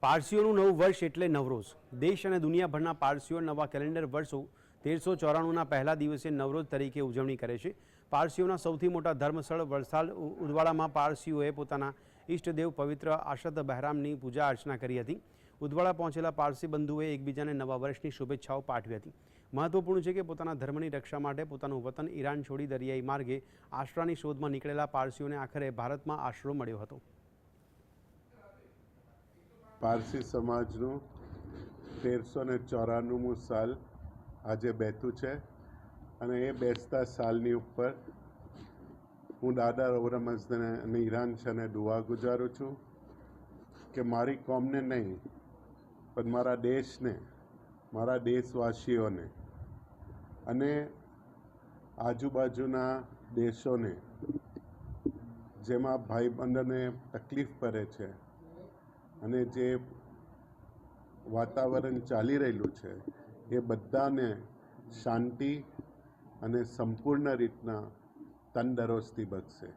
પારસીઓનું નવું વર્ષ એટલે નવરોઝ. દેશ અને દુનિયાભરના પારસીઓ નવા કેલેન્ડર વર્ષો 1394ના પહેલા દિવસે નવરોઝ તરીકે ઉજવણી કરે છે. પારસીઓના સૌથી મોટા ધર્મસ્થળ વલસાડ ઉદવાડામાં પારસીઓએ પોતાના ઈષ્ટદેવ પવિત્ર આશદ બહેરામની પૂજા અર્ચના કરી હતી. ઉદવાડા પહોંચેલા પારસી બંધુઓએ એકબીજાને નવા વર્ષની શુભેચ્છાઓ પાઠવી હતી. મહત્વપૂર્ણ છે કે પોતાના ધર્મની રક્ષા માટે પોતાનું વતન ઈરાન છોડી દરિયાઈ માર્ગે આશરાની શોધમાં નીકળેલા પારસીઓને આખરે ભારતમાં આશરો મળ્યો હતો. પારસી સમાજનું 1394મું સાલ આજે બેઠું છે અને એ બેસતા સાલની ઉપર હું દાદા રૌરમઝદને અને ઈરાન છને દુઆ ગુજારું છું કે મારી કોમને નહીં પણ મારા દેશને, મારા દેશવાસીઓને અને આજુબાજુના દેશોને જેમાં ભાઈબંધોને તકલીફ પડે છે અને જે વાતાવરણ ચાલી રહેલું છે એ બધાને શાંતિ અને સંપૂર્ણ રીતના તંદુરસ્તી બક્ષે.